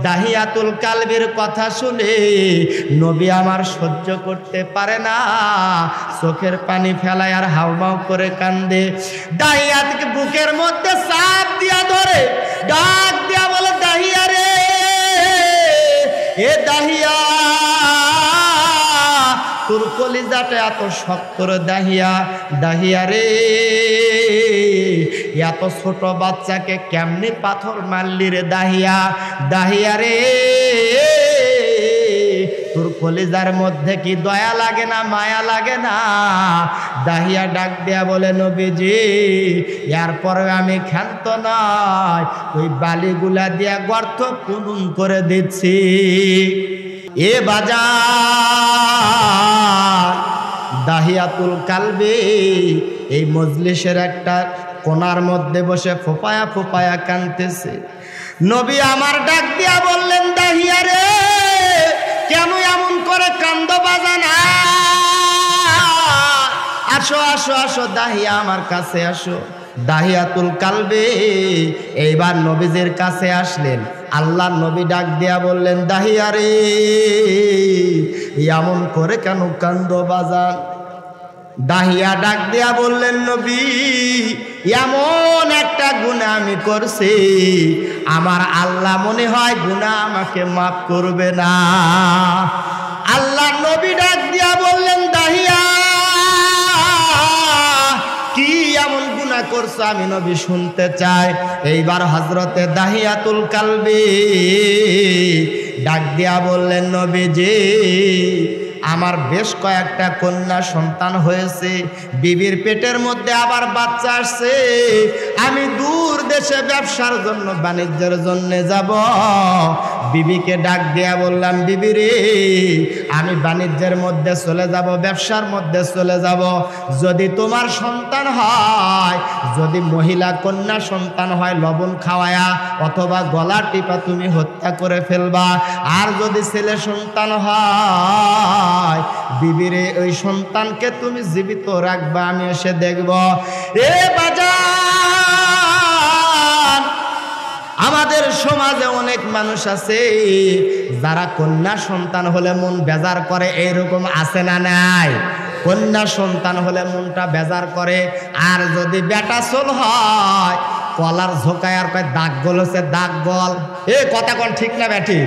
দাহিয়াতুল কালবির কথা শুনে নবী আমার সহ্য করতে পারে না, চোখের পানি ফেলায় আর হাউমাউ করে কান্দে। দাহিয়াতকে বুকের মধ্যে চাপ দিয়া ধরে ডাক দিয়া বলে, দাহিয়া রে, এ দাহিয়া, তোর কলিজাটা এত শক্ত রে দাহিয়া, দাহিয়া রে, এত ছোট বাচ্চাকে কেমনি পাথর মারলি রে দাহিয়া, দাহিয়া রে, তোর কলিজার মধ্যে কি দয়া লাগে না, মায়া লাগে না? দাহিয়া ডাক দেয়া বলে, নবীজি এরপরে আমি ক্ষান্ত নয়, ওই বালিগুলা দিয়া গর্ত পূরণ করে দিচ্ছি। এ বাজার, দাহিয়াতুল কালবি এই মজলিসের একটা কোনার মধ্যে বসে ফোপায়া ফোপায়া কাঁদতেছে। নবী আমার ডাক দিয়া বললেন, দাহিয়া রে, কেন এমন করে কান্দ বাজান? আসো আসো আসো দাহিয়া, আমার কাছে আসো। দাহিয়াতুল কালবি এইবার নবীজির কাছে আসলেন। আল্লাহ নবী ডাক দিয়া বললেন, দাহিয়া রে, এমন করে কেন কান্দ বাজান? দাহিয়া ডাক দিয়া বললেন, নবী এমন একটা গুনাহ আমি করছি, আমার আল্লাহ মনে হয় গুনাহ আমাকে মাফ করবে না। আল্লাহ নবী ডাক দিয়া বললেন, দাহিয়া কি এমন গুনাহ করছো আমি নবী শুনতে চাই। এইবার হযরতে দাহিয়াতুল কালবি ডাক দিয়া বললেন, নবীজি আমার বেশ কয়েকটা কন্যা সন্তান হয়েছে, বিবির পেটের মধ্যে আবার বাচ্চা আসছে, আমি দূর দেশে ব্যবসার জন্য বাণিজ্যের জন্য যাব। বিবিকে ডাক দিয়া বললাম, বিবি রে, আমি বাণিজ্যের মধ্যে চলে যাব, ব্যবসার মধ্যে চলে যাব, যদি তোমার সন্তান হয়, যদি মহিলা কন্যা সন্তান হয়, লবণ খাওয়ায়া অথবা গলা টিপা তুমি হত্যা করে ফেলবা, আর যদি ছেলে সন্তান হয়, বিবিরে ওই সন্তানকে তুমি জীবিত রাখবা, আমি এসে দেখব। এ বাজার, আমাদের সমাজে অনেক মানুষ আছে যারা কন্যা সন্তান হলে মন বেজার করে, এইরকম আছে না নাই? কন্যা সন্তান হলে মনটা বেজার করে, আর যদি বেটা চোল হয় কলার ঝোঁকায় আর কয় দাগ গল হচ্ছে, দাগ গল। এ কথা কোন ঠিক না ব্যাটি?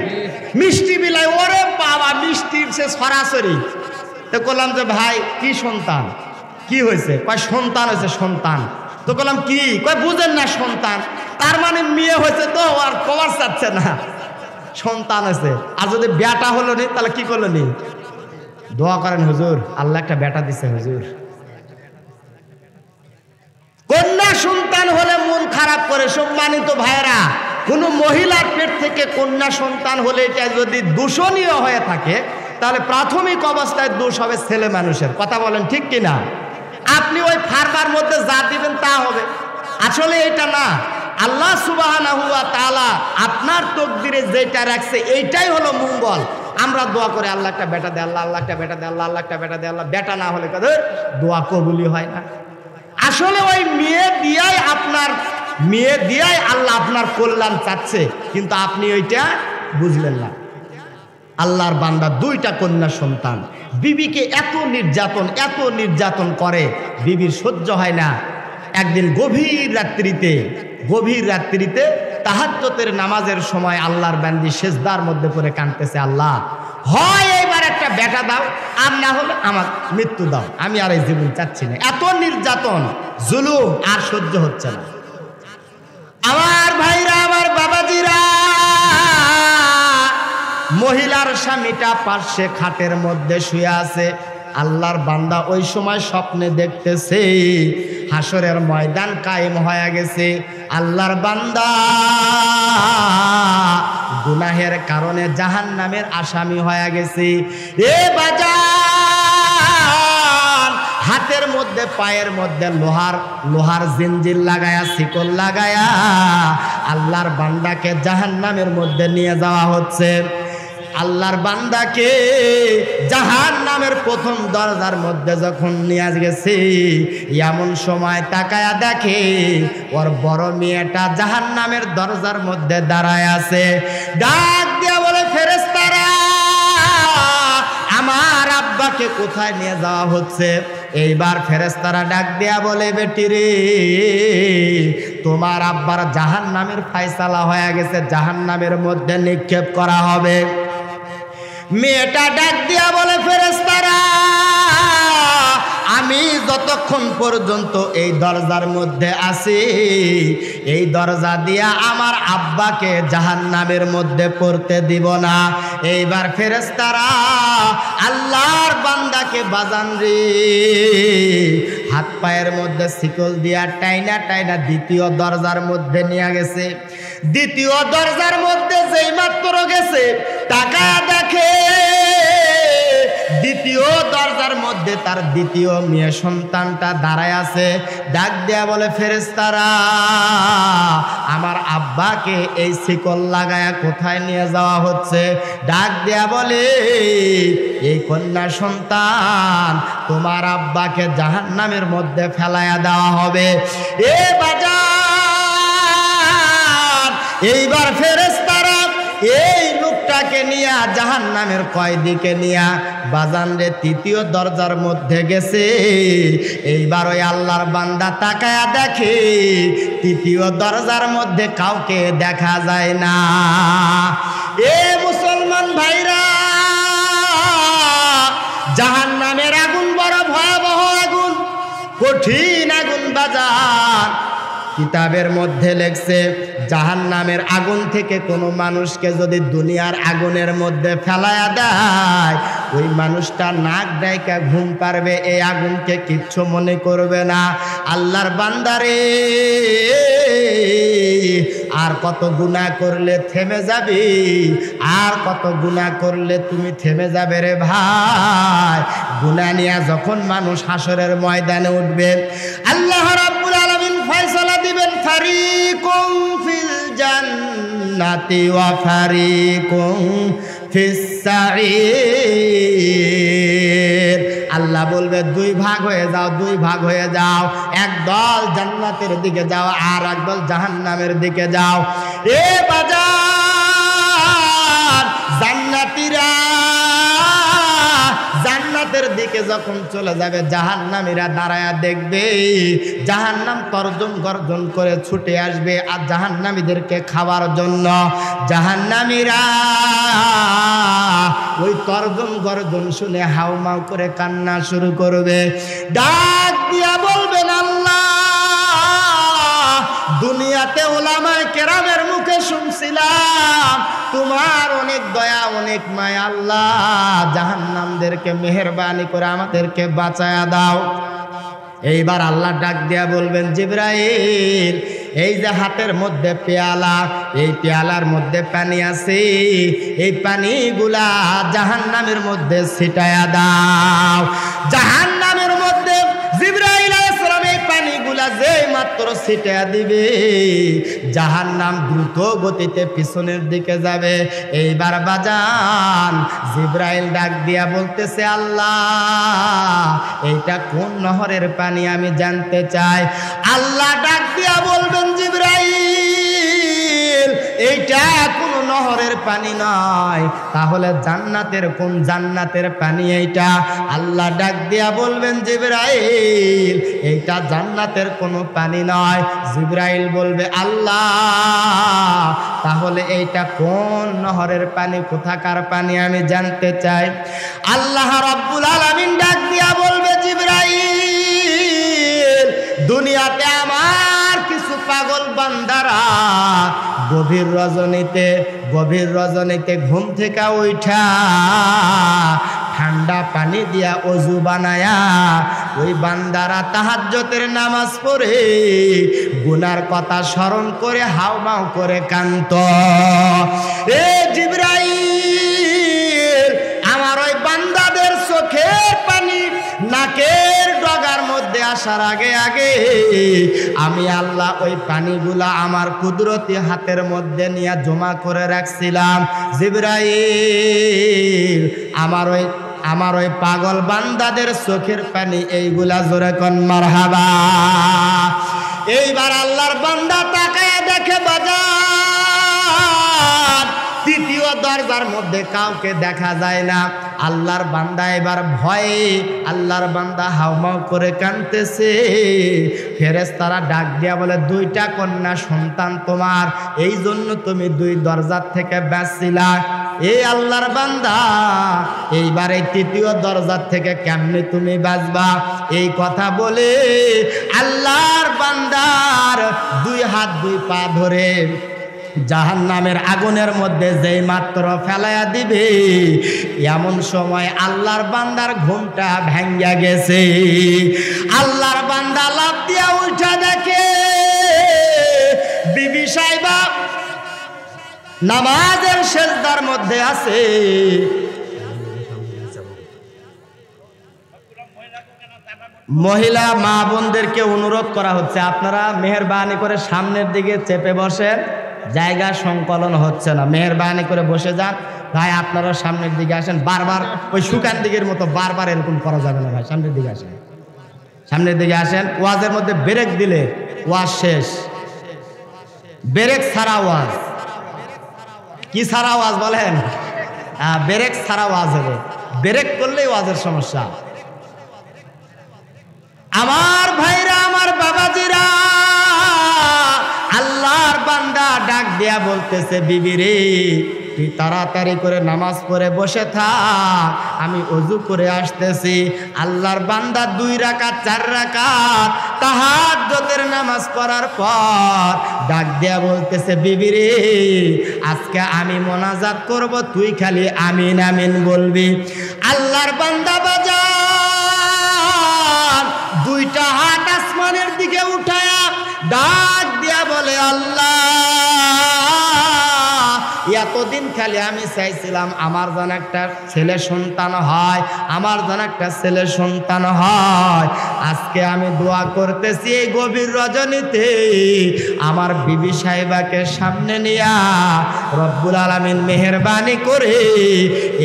মিষ্টি বিলাই, ওরে বাবা, মিষ্টির সে সরাসরি। তো বললাম যে ভাই কি সন্তান, কি হয়েছে? কয় সন্তান হয়েছে, সন্তান। তো বললাম কি? কয় বুঝেন না সন্তান, তার মানে মেয়ে হয়েছে তো আর কমার চাচ্ছে না, সন্তান হয়েছে। আর যদি বেটা হলো নি তাহলে কি করলো নি? দোয়া করেন হুজুর, আল্লাহ একটা বেটা দিছে হুজুর। কন্যা সন্তান হলে মন খারাপ করে। সম্মানিত ভাইরা, কোন মহিলার পেট থেকে কন্যা সন্তান হলে এটা যদি দূষণীয় হয়ে থাকে, তাহলে প্রাথমিক অবস্থায় দোষ হবে ছেলে মানুষের। কথা বলেন ঠিক কিনা? আপনি ওই ফার্মার মধ্যে যা দিবেন তা হবে, আসলে এটা না। আল্লাহ সুবহানাহু ওয়া তাআলা আপনার তকদিরে যেটা রাখছে এইটাই হলো মঙ্গল। আমরা দোয়া করে আল্লাহ একটা বেটা দে, আল্লাহ আল্লাহ একটা বেটা দে, আল্লাহ আল্লাহ একটা বেটা দে, আল্লাহ বেটা না হলে কাদের দোয়া কবুলই হয় না। আসলে ওই মেয়ে দিয়াই আল্লাহ আপনার কল্যাণ চাচ্ছে, কিন্তু আপনি ওইটা বুঝলেন না। আল্লাহর বান্দা দুইটা কন্যা সন্তান, বিবিকে এত নির্যাতন করে, বিবির সহ্য হয় না। একদিন গভীর রাত্রিতে তাহাজ্জুদের নামাজের সময় আল্লাহর বান্দি সেজদার মধ্যে পড়ে কাঁদতেছে, আল্লাহ হয় এইবার একটা বেটা দাও, আর না হলে আমার মৃত্যু দাও, আমি আর এই জীবন চাচ্ছি না। এত নির্যাতন জুলুম আর সহ্য হচ্ছে না। আমার ভাইরা, আমার বাবাজিরা, মহিলার স্বামীটা পাশে খাটের মধ্যে শুয়ে আছে। আল্লাহর বান্দা ওই সময় স্বপ্নে দেখতেছে হাসরের ময়দান কায়েম হয়ে গেছে। আল্লাহর বান্দা গুনাহের কারণে জাহান্নামের আসামি হয়ে গেছে। এ বাজার, হাতের মধ্যে পায়ের মধ্যে লোহার জিঞ্জির লাগায়া, শিকল লাগায়া আল্লাহর বান্দাকে জাহান্নামের মধ্যে নিয়ে যাওয়া হচ্ছে। আল্লাহর বান্দাকে জাহান্নামের প্রথম দরজার মধ্যে যখন নিয়ে গেছে, এমন সময় তাকায়া দেখে ওর বড় মেয়েটা জাহান্নামের দরজার মধ্যে দাঁড়ায় আছে। ডাক আব্বাকে কোথায় নিয়ে যাওয়া হচ্ছে? এইবার ফেরেশতারা ডাক দেয়া বলে, বেটি রে, তোমার আব্বার জাহান্নামের ফয়সালা হয়ে গেছে, জাহান্নামের মধ্যে নিক্ষেপ করা হবে। মেয়েটা ডাক দিয়া বলে, ফেরেশতারা, আমি যতক্ষণ পর্যন্ত এই দরজার মধ্যে আছি, এই দরজা দিয়া আমার আব্বাকে জাহান্নামের মধ্যে পড়তে দিব না। এইবার ফেরেশতারা আল্লাহর বান্দাকে বাজান রে হাত পায়ের মধ্যে শিকল দিয়া টাইনা টাইনা দ্বিতীয় দরজার মধ্যে নিয়ে গেছে। দ্বিতীয় দরজার মধ্যে যেই মাত্র গেছে, তাকায়া দেখে দ্বিতীয় দরজার মধ্যে তার দ্বিতীয় মেয়ে সন্তানটা দাঁড়ায় আছে। ডাক দেয়া বলে, ফেরেশতারা, আমার আব্বাকে এই শিকল লাগায়া কোথায় নিয়ে যাওয়া হচ্ছে? ডাক দেয়া বলে, এই কন্যা সন্তান তোমার আব্বাকে জাহান্নামের মধ্যে ফেলায়া দেওয়া হবে। এ বাজার, এইবার ফেরেশতারা এই লোকটাকে নিয়া জাহান্নামের কয়দিকে নিয়া বাজান রে তৃতীয় দরজার মধ্যে গেছে। এইবার ওই আল্লাহর বান্দা তাকায়া দেখে তৃতীয় দরজার মধ্যে কাউকে দেখা যায় না। এ মুসলমান ভাইরা, জাহান্নামের আগুন বড় ভয়াবহ আগুন, কঠিন আগুন বাজার। কিতাবের মধ্যে লেখছে, জাহান্নামের আগুন থেকে কোনো মানুষকে যদি দুনিয়ার আগুনের মধ্যে ফেলায়া দেয়, ওই মানুষটা নাক ডাইকা ঘুম পারবে, এই আগুনকে কিচ্ছু মনে করবে না। আল্লাহর বান্দারে, আর কত গুনাহ করলে থেমে যাবে? আর কত গুনাহ করলে তুমি থেমে যাবে রে ভাই? গুনাহ নিয়ে যখন মানুষ হাসরের ময়দানে উঠবে, আল্লাহ রাব্বুল আলামিন ফয়সালা দিবেন, ফারিকুম ফিল জান্নাতি ওয়া ফারিকুম ফিস সাঈর। আল্লাহ বলবে, দুই ভাগ হয়ে যাও, দুই ভাগ হয়ে যাও, একদল জান্নাতের দিকে যাও, আর একদল জাহান্নামের দিকে যাও। এ বাজার, জান্নাতীরা জান্নাতের দিকে যখন চলে যাবে, জাহান্নামীরা দাঁড়ায়া দেখবে, জাহান্নাম তর্জন গর্জন করে ছুটে আসবে আর জাহান্নামীদেরকে খাওয়ার জন্য। জাহান্নামীরা ওই তর্জন গর্জন শুনে হাউমাউ করে কান্না শুরু করবে। ডাক দিয়া বলবেন, আল্লাহ, দুনিয়াতে উলামায়ে কেরামের মুখে শুনছিলাম তোমার অনেক দয়া, অনেক মায়া। আল্লাহ, জাহান্নামদেরকে মেহেরবানি করে আমাদেরকে বাঁচায়া দাও। এইবার আল্লাহ ডাক দিয়া বলবেন, জিবরাইল, এই যে হাতের মধ্যে পেয়ালা, এই পেয়ালার মধ্যে পানি আছে, এই পানিগুলা জাহান্নামের মধ্যে ছিটায়া দাও। জাহান্নামের মধ্যে জিবরাইল আলাইহিস সালাম এই পানিগুলা যেই মাত্র ছিটায়া দিবে, জাহান্নাম দ্রুত গতিতে পিছনের দিকে যাবে। এইবার বাজান জিবরাইল ডাক দিয়া বলতেছে, আল্লাহ, এইটা কোন নহরের পানি আমি জানতে চাই। আল্লাহ ডাক দিয়া বলবেন, জিবরাইল, এইটা কোন নহরের পানি নয়, তাহলে জান্নাতের কোন জান্নাতের পানি এইটা? আল্লাহ ডাক দিয়া বলবেন, জিবরাইল, এইটা জান্নাতের কোনো পানি নয়। জিবরাইল বলবে, আল্লাহ, তাহলে এইটা কোন নহরের পানি, কোথাকার পানি আমি জানতে চাই। আল্লাহ রাব্বুল আলামিন ডাক দিয়া বলবে, জিবরাইল, দুনিয়াতে আমার কিছু পাগল বান্দারা গভীর রজনীতে ঘুম থেকে উঠা ঠান্ডা পানি দিয়া অজু বানায়া ওই বান্দারা তাহাজ্জুদের নামাজ পড়ে গুনার কথা স্মরণ করে হাউমাউ করে কান্ত। এ জিবরাইল, আমার ওই বান্দাদের চোখের পানি নাকের ডগার মধ্যে আসার আগে আগে আমি আল্লাহ ওই পানিগুলা আমার কুদরতি হাতের মধ্যে নিয়ে জমা করে রাখছিলাম। জিবরাইল, আমার ওই পাগল বান্দাদের চোখের পানি এইগুলা, জোরে কোন মারহাবা। এইবার আল্লাহর বান্দা তাকায় দেখে, বাজার তৃতীয় দরজার মধ্যে কাউকে দেখা যায় না। আল্লাহর বান্দা এবার ভয়ে আল্লাহর বান্দা হাউমাউ করে কাঁদতেছে। ফেরেশতারা ডাক দিয়া বলে, দুইটা কন্যা সন্তান তোমার, এই জন্য তুমি দুই দরজার থেকে বাঁচছিলা। এই আল্লাহর বান্দা এইবার এই তৃতীয় দরজার থেকে কেমনে তুমি বাঁচবা? এই কথা বলে আল্লাহর বান্দার দুই হাত দুই পা ধরে জাহান্নামের আগুনের মধ্যে যেই মাত্র ফেলাইয়া দিবে, এমন সময় আল্লাহর বান্দার ঘুমটা ভাঙ্গা গেছে। আল্লাহর বান্দা লাফ দিয়া উঠা দেখে বিবি সাহেবা নামাজের সেজদার মধ্যে আছে। মহিলা মা বোনদেরকে অনুরোধ করা হচ্ছে, আপনারা মেহেরবানি করে সামনের দিকে চেপে বসেন, জায়গা সংকলন হচ্ছে না, মেহেরবানি করে বসে যান। ভাই আপনারা সামনের দিকে আসেন, বারবার ওই সুকান দিকের মতো বারবার এরকম করা যাবে না ভাই, সামনের দিকে আসেন, সামনের দিকে আসেন। ওয়াজের মধ্যে ব্রেক দিলে ওয়াজ শেষ, ব্রেক ছাড়া ওয়াজ। কি ছাড়া ওয়াজ বলেন? ব্রেক ছাড়া ওয়াজ হবে, ব্রেক করলেই ওয়াজের সমস্যা। আমার ভাইরা, আমার বাবাজিরা, আল্লাহর বান্দা ডাক দিয়া বলতেছে, বিবি রে তুই তাড়াতাড়ি করে নামাজ পড়ে বসে থাক, আমি ওযু করে আসতেছি। আল্লাহর বান্দা 2 রাকাত 4 রাকাত তাহাজ্জুদের নামাজ পড়ার পর ডাক দিয়া বলতেছে, বিবি রে আজকে আমি মোনাজাত করব, তুই খালি আমিন আমিন বলবি। আল্লাহর বান্দা বাজান 2টা হাত আসমানের দিকে উঠায়া ডাক দিয়া বলে, আল্লাহ এতদিন খালি আমি চাইছিলাম আমার যেন একটা ছেলে সন্তান হয়, আমার যেন একটা ছেলে সন্তান হয়। আজকে আমি দোয়া করতেছি এই গভীর রজনীতে আমার বিবি সাহেবাকে সামনে নিয়া রব্বুল আলামিন মেহেরবানি করে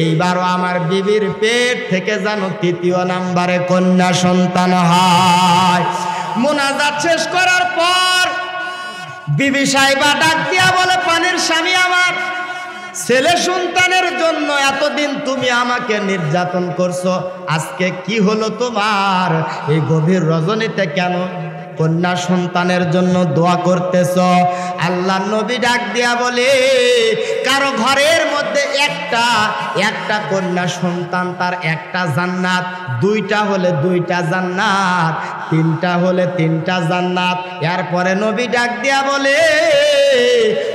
এইবারও আমার বিবির পেট থেকে যেন 3য় নাম্বারে কন্যা সন্তান হয়। মোনাজাত শেষ করার পর বিবি সাহেবা ডাক দিয়া বলে, পানির স্বামী আমার, ছেলে সন্তানের জন্য এতদিন তুমি আমাকে নির্যাতন করছো, আজকে কি হলো তোমার? এই গভীর রজনীতে কেন কন্যা সন্তানের জন্য দোয়া করতেছ? আল্লাহর নবী ডাক দিয়া বলে, কারো ঘরের মধ্যে একটা কন্যা সন্তান তার একটা জান্নাত, 2টা হলে 2টা জান্নাত, 3টা হলে 3টা জান্নাত। এরপরে নবী ডাক দিয়া বলে,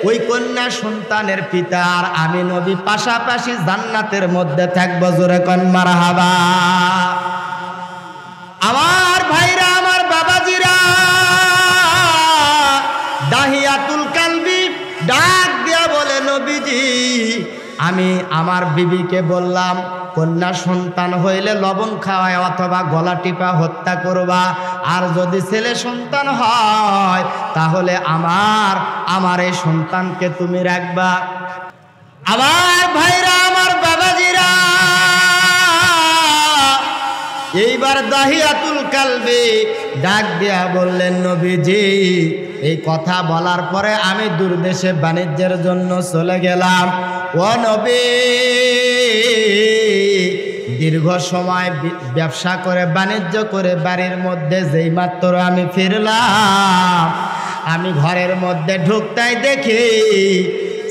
ওই কন্যা সন্তানের পিতা আর আমি নবী পাশাপাশি জান্নাতের মধ্যে থাকবো। জোরে কোন মারহাবা। আমার ভাইরা, আমার বাবাজিরা, দাহিয়াতুল কালবি ডাক দিয়া বলে, নবীজি আমি আমার বিবিকে বললাম কন্যা সন্তান হইলে লবণ খাওয়ায় অথবা গলা টিপা হত্যা করবা, আর যদি ছেলে সন্তান হয় তাহলে আমার এই সন্তানকে তুমি রাখবা। আমার ভাইরা, আমার বাবাজিরা, এইবার দাহিয়াতুল কালবি ডাক দিয়া বললেন, নবীজি এই কথা বলার পরে আমি দূরদেশে বাণিজ্যের জন্য চলে গেলাম। ও নবী, দীর্ঘ সময় ব্যবসা করে বাণিজ্য করে বাড়ির মধ্যে যেই মাত্র আমি ফিরলাম, আমি ঘরের মধ্যে ঢুকতেই দেখি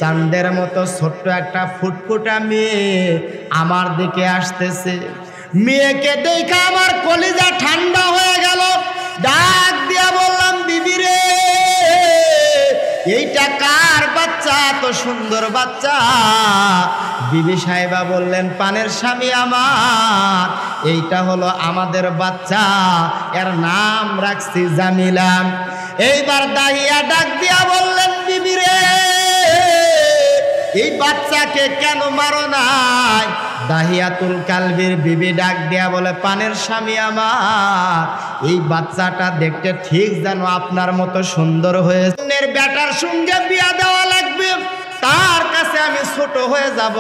চাঁদের মতো ছোট্ট একটা ফুটফুটা মেয়ে আমার দিকে আসতেছে। মেয়েকে দেখে আমার কলিজা ঠান্ডা হয়ে গেল। ডাক দিয়া বললাম, বিবি রে এইটা কার বাচ্চা? এত সুন্দর বাচ্চা। বিবি সাহেবা বললেন, পানের স্বামী আমার, এইটা হলো আমাদের বাচ্চা, এর নাম রাখছি জামিলা। এইবার দাহিয়া ডাক দিয়া বললেন, বিবি রে এই বাচ্চাকে কেন মারো নাই? দাহিয়াতুল কালবির বিবি ডাক দিয়া বলে, পানের স্বামী আমার, এই বাচ্চাটা দেখতে ঠিক যেন আপনার মতো সুন্দর হয়েছে, বেটার সঙ্গে বিয়া দেওয়া লাগবে, তার কাছে আমি ছোট হয়ে যাব,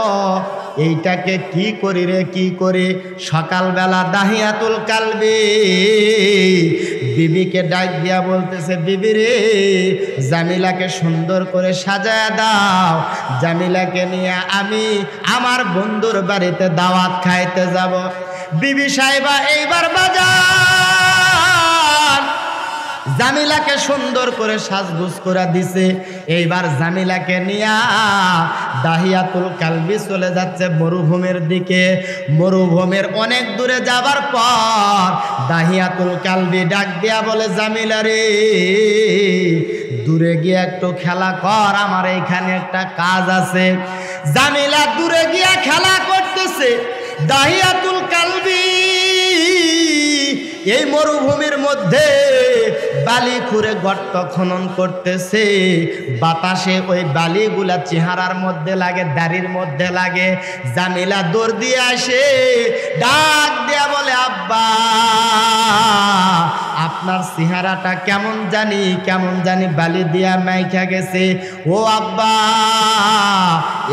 এইটাকে কি করি রে কি করি। সকালবেলা দাহিয়াতুল কালবি বিবিকে ডাক দিয়া বলতেছে, বিবি রে জামিলাকে সুন্দর করে সাজায়া দাও, জামিলাকে নিয়ে আমি আমার বন্ধুর বাড়িতে দাওয়াত খাইতে যাব। বিবি সাহেবা এইবার বাজার জামিলাকে সুন্দর করে সাজগুজ করে দিছে। এইবার জামিলাকে নিয়ে দাহিয়াতুল কালবি চলে যাচ্ছে মরুভূমির দিকে। মরুভূমির অনেক দূরে যাবার পর দাহিয়াতুল কালবি ডাক দিয়া বলে, জামিলা রে দূরে গিয়ে একটু খেলা কর, আমার এইখানে একটা কাজ আছে। জামিলা দূরে গিয়া খেলা করতেছে। দাহিয়াতুল কালবি এই মরুভূমির মধ্যে বালি খুঁড়ে গর্ত খনন করতেছে। বাতাসে ওই বালিগুলা চেহারার মধ্যে লাগে, দাড়ির মধ্যে লাগে। জামিলা দৌড় দিয়ে আসে, ডাক দেয়া বলে, আব্বা আপনার চেহারাটা কেমন জানি বালি দিয়া মাইখা গেছে। ও আব্বা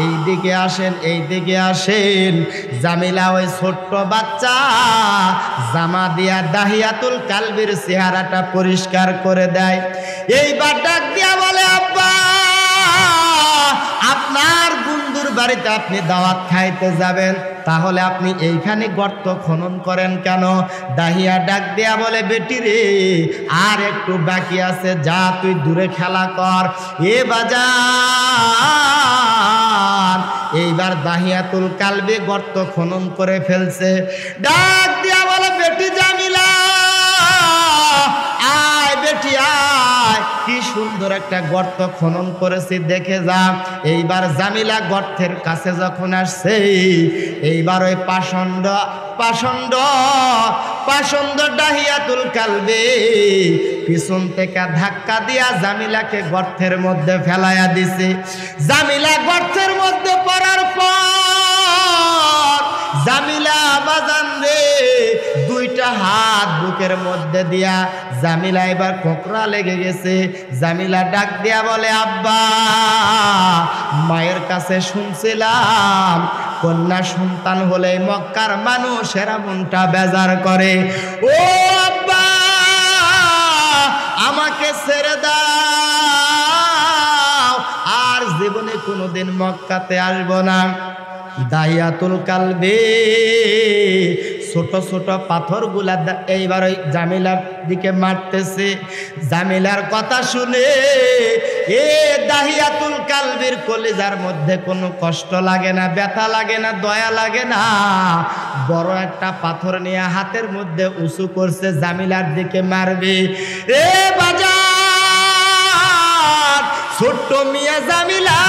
এইদিকে আসেন, এইদিকে আসেন। জামিলা ওই ছোট্ট বাচ্চা জামা দিয়া দাহিয়াতুল কালবির চেহারাটা পরিষ্কার করে দেয়। এইবার ডাক দিয়া বলে, আব্বা আপনার বন্ধুর বাড়িতে আপনি দাওয়াত খাইতে যাবেন, তাহলে আপনি এইখানে গর্ত খনন করেন কেন? দাহিয়া ডাক দিয়া বলে, বেটি রে আর একটু বাকি আছে, যা তুই দূরে খেলা কর। এ বাজার এইবার দাহিয়াতুল কালবি গর্ত খনন করে ফেলছে। ডাক দিয়া বলে, বেটি জামিলা আয়, বেটি আয়, কি সুন্দর একটা গর্ত খনন করেছি, দেখে যা। এইবার জামিলা গর্তের কাছে যখন আসছে, এইবার ওই পাষণ্ড দাহিয়াতুল কালবি পিছন থেকে ধাক্কা দিয়া জামিলাকে গর্তের মধ্যে ফেলাইয়া দিছে। জামিলা গর্তের মধ্যে পড়ার পর জামিলা বাজান রে দুইটা হাত বুকের মধ্যে দিয়া জামিলা এবার কোকড়া লেগে গেছে। জামিলা ডাক দিয়া বলে, আব্বা মায়ের কাছে শুনছিলাম কন্যা সন্তান হলে মক্কার মানুষেরা মনটা বেজার করে। ও আব্বা আমাকে ছেড়ে দাও, আর জীবনে কোনোদিন মক্কাতে আসবো না। দাহিয়াতুল কালবি ছোট ছোট পাথরগুলা এইবার ওই জামিলার দিকে মারতেছে। জামিলার কথা শুনে এ দাহিয়াতুল কালবির কলিজার মধ্যে কোনো কষ্ট লাগে না, ব্যথা লাগে না, দয়া লাগে না। বড় একটা পাথর নিয়ে হাতের মধ্যে উঁচু করছে, জামিলার দিকে মারবে। এ বাজার ছোট্ট মিয়া জামিলা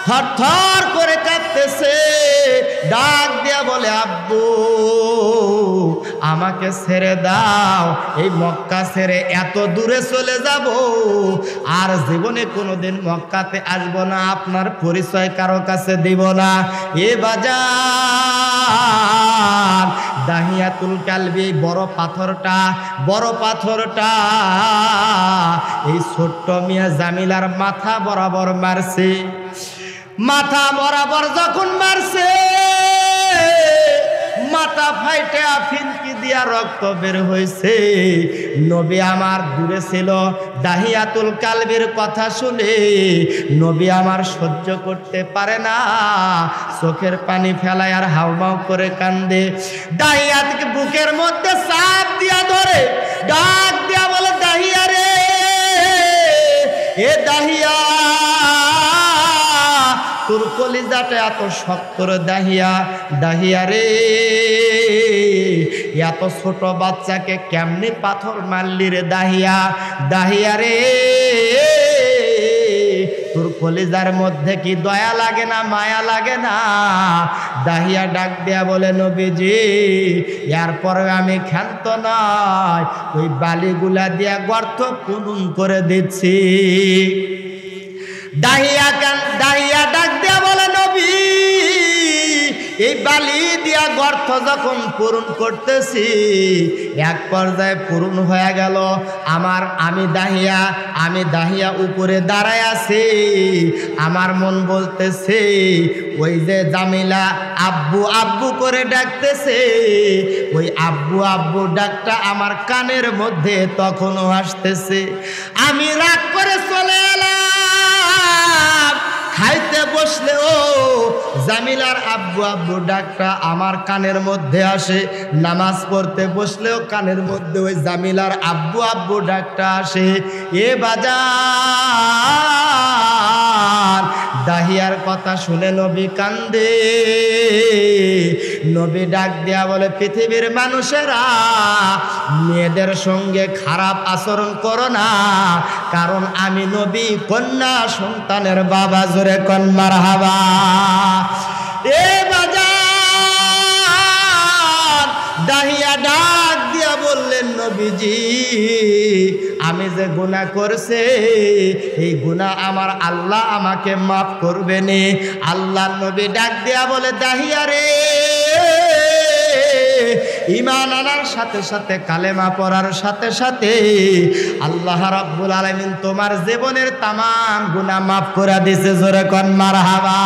থরথর করে কাঁপতেছে। ডাক দিয়া বলে, আব্বু আমাকে ছেড়ে দাও, এই মক্কা ছেড়ে এত দূরে চলে যাব, আর জীবনে কোনোদিন মক্কাতে আসবো না, আপনার পরিচয় কারো কাছে দিব না। এ বাজার দাহিয়াতুল কালবি বড় পাথরটা এই ছোট্ট মিয়া জামিলার মাথা বরাবর মারছে। মাথা বরাবর যখন মারছে, মাথা ফাইটে ফিনকি দিয়া রক্ত বের হয়েছে। নবী আমার দূরে ছিল, দাহিয়াতুল কালবির কথা শুনে নবী আমার সহ্য করতে পারে না, চোখের পানি ফেলায় আর হাউমাউ করে কান্দে। দাহিয়াতকে বুকের মধ্যে চাপ দিয়া ধরে ডাক দিয়া বলে, দাহিয়া রে, এ দাহিয়া তোর কলিজাটা এত শক্ত রে দাহিয়া রে, এত ছোট বাচ্চাকে কেমনি পাথর মারলি রে দাহিয়া রে, তোর কলিজার মধ্যে কি দয়া লাগে না, মায়া লাগে না? দাহিয়া ডাক দেয়া বলে, নবীজি এরপরে আমি ক্ষান্ত নয়, ওই বালিগুলা দিয়া গর্ত খনন করে দিচ্ছি। দাহিয়া ডাক দেয়া বলে, নবী এই বালি দিয়া গর্ত যখন পূরণ করতেছি, এক পর্যায়ে পূরণ হয়ে গেল। আমি দাহিয়া উপরে দাঁড়ায় আছি। আমার মন বলতেছে, ওই যে জামিলা আব্বু আব্বু করে ডাকতেছে, ওই আব্বু আব্বু ডাকটা আমার কানের মধ্যে তখনও আসতেছে। আমি রাগ করে চলে এলাম। খাইতে বসলেও জামিলার আব্বু আব্বু ডাকটা আমার কানের মধ্যে আসে। নামাজ পড়তে বসলেও কানের মধ্যে ওই জামিলার আব্বু আব্বু ডাকটা আসে। এ বাজার, দাহিয়ার কথা শুনে নবী কান্দে। নবী ডাক দেয়া বলে, পৃথিবীর মানুষেরা, মেয়েদের সঙ্গে খারাপ আচরণ করো না, কারণ আমি নবী কন্যা সন্তানের বাবা। জোরে কোন মারহাবা। এ বাজার, দাহিয়া ডাক দিয়া বললেন, নবীজি আমি যে গুনাহ করছে, এই গুনাহ আমার আল্লাহ আমাকে মাফ করবে নে। আল্লাহ নবী ডাক দিয়া বলে, দাহিয়া রে, ঈমান আনার সাথে সাথে, কালেমা পড়ার সাথে সাথে আল্লাহ রাব্বুল আলামিন তোমার জীবনের তামাম গুনাহ মাফ করে দিয়েছে। জোরে কোন মারহাবা।